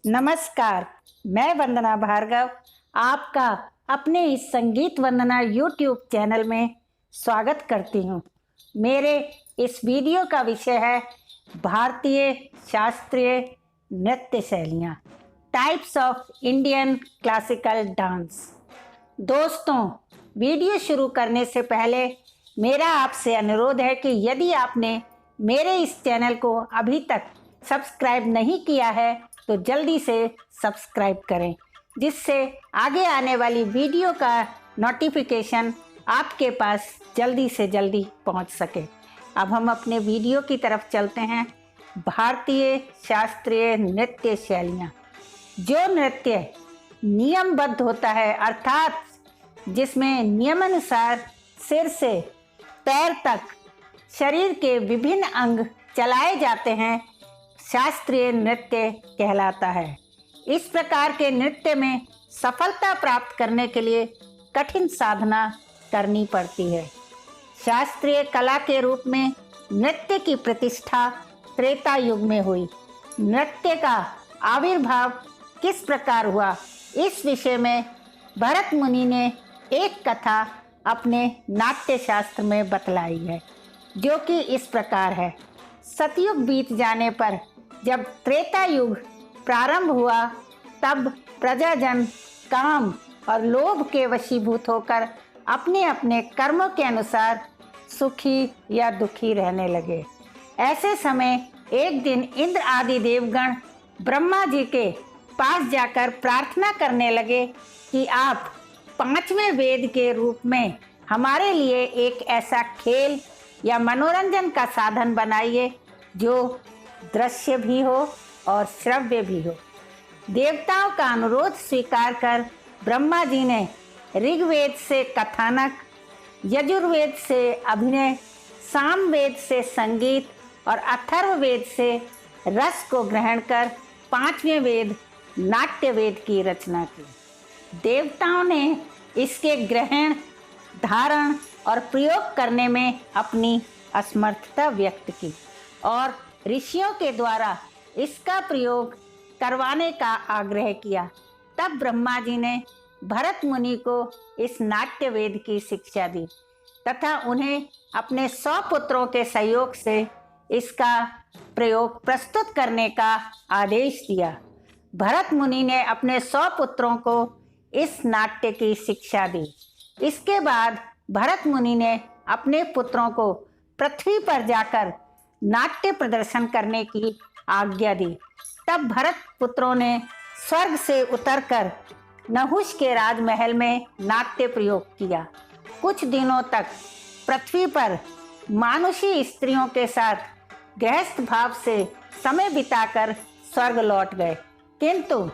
नमस्कार, मैं वंदना भार्गव आपका अपने इस संगीत वंदना यूट्यूब चैनल में स्वागत करती हूँ। मेरे इस वीडियो का विषय है भारतीय शास्त्रीय नृत्य शैलियाँ, types of Indian classical dance. दोस्तों, वीडियो शुरू करने से पहले मेरा आपसे अनुरोध है कि यदि आपने मेरे इस चैनल को अभी तक सब्सक्राइब नहीं किया है तो जल्दी से सब्सक्राइब करें, जिससे आगे आने वाली वीडियो का नोटिफिकेशन आपके पास जल्दी से जल्दी पहुंच सके। अब हम अपने वीडियो की तरफ चलते हैं। भारतीय शास्त्रीय नृत्य शैलियाँ, जो नृत्य नियमबद्ध होता है, अर्थात जिसमें नियमानुसार सिर से पैर तक शरीर के विभिन्न अंग चलाए जाते हैं, शास्त्रीय नृत्य कहलाता है। इस प्रकार के नृत्य में सफलता प्राप्त करने के लिए कठिन साधना करनी पड़ती है। शास्त्रीय कला के रूप में नृत्य की प्रतिष्ठा त्रेता युग में हुई। नृत्य का आविर्भाव किस प्रकार हुआ, इस विषय में भरत मुनि ने एक कथा अपने नाट्य शास्त्र में बतलाई है, जो कि इस प्रकार है। सतयुग बीत जाने पर जब त्रेता युग प्रारंभ हुआ, तब प्रजाजन काम और लोभ के वशीभूत होकर अपने अपने कर्मों के अनुसार सुखी या दुखी रहने लगे। ऐसे समय एक दिन इंद्र आदि देवगण ब्रह्मा जी के पास जाकर प्रार्थना करने लगे कि आप पांचवें वेद के रूप में हमारे लिए एक ऐसा खेल या मनोरंजन का साधन बनाइए जो दृश्य भी हो और श्रव्य भी हो। देवताओं का अनुरोध स्वीकार कर ब्रह्मा जी ने ऋग्वेद से कथानक, यजुर्वेद से अभिनय, सामवेद से संगीत और अथर्ववेद से रस को ग्रहण कर पांचवें वेद नाट्य वेद की रचना की। देवताओं ने इसके ग्रहण, धारण और प्रयोग करने में अपनी असमर्थता व्यक्त की और ऋषियों के द्वारा इसका प्रयोग करवाने का आग्रह किया। तब ब्रह्मा जी ने भरत मुनि को इस नाट्य वेद की शिक्षा दी तथा उन्हें अपने 100 पुत्रों के सहयोग से इसका प्रयोग प्रस्तुत करने का आदेश दिया। भरत मुनि ने अपने 100 पुत्रों को इस नाट्य की शिक्षा दी। इसके बाद भरत मुनि ने अपने पुत्रों को पृथ्वी पर जाकर नाट्य प्रदर्शन करने की आज्ञा दी। तब भरत पुत्रों ने स्वर्ग से उतरकर नहुष के राजमहल में नाट्य प्रयोग किया। कुछ दिनों तक पृथ्वी पर मानुषी स्त्रियों के साथ गृहस्थ भाव से समय बिताकर स्वर्ग लौट गए, किंतु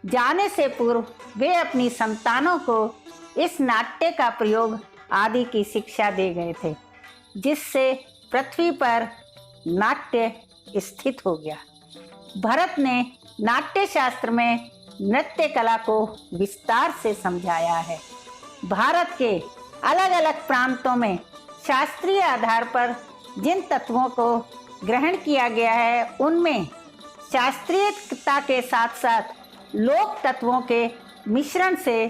जाने से पूर्व वे अपनी संतानों को इस नाट्य का प्रयोग आदि की शिक्षा दे गए थे, जिससे पृथ्वी पर नाट्य स्थित हो गया। भरत ने नाट्य शास्त्र में नृत्य कला को विस्तार से समझाया है। भारत के अलग अलग प्रांतों में शास्त्रीय आधार पर जिन तत्वों को ग्रहण किया गया है, उनमें शास्त्रीयता के साथ साथ लोक तत्वों के मिश्रण से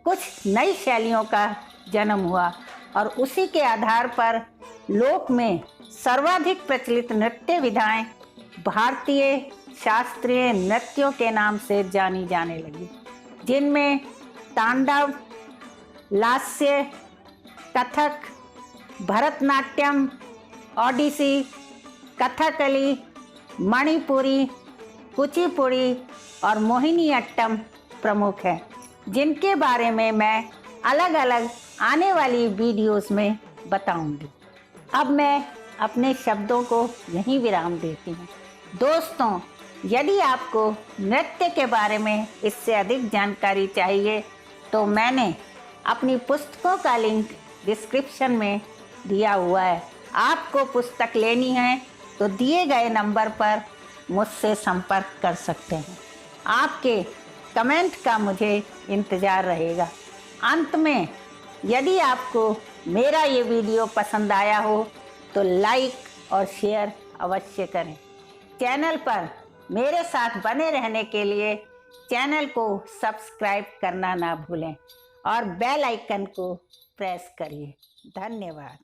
कुछ नई शैलियों का जन्म हुआ और उसी के आधार पर लोक में सर्वाधिक प्रचलित नृत्य विधाएं भारतीय शास्त्रीय नृत्यों के नाम से जानी जाने लगी, जिनमें तांडव, लास्य, कथक, भरतनाट्यम, ओडिसी, कथकली, मणिपुरी, कुचिपुड़ी और मोहिनीअट्टम प्रमुख हैं, जिनके बारे में मैं अलग अलग आने वाली वीडियोस में बताऊंगी। अब मैं अपने शब्दों को यहीं विराम देती हूँ। दोस्तों, यदि आपको नृत्य के बारे में इससे अधिक जानकारी चाहिए तो मैंने अपनी पुस्तकों का लिंक डिस्क्रिप्शन में दिया हुआ है। आपको पुस्तक लेनी है तो दिए गए नंबर पर मुझसे संपर्क कर सकते हैं। आपके कमेंट का मुझे इंतज़ार रहेगा। अंत में, यदि आपको मेरा ये वीडियो पसंद आया हो तो लाइक और शेयर अवश्य करें। चैनल पर मेरे साथ बने रहने के लिए चैनल को सब्सक्राइब करना ना भूलें और बेल आइकन को प्रेस करिए। धन्यवाद।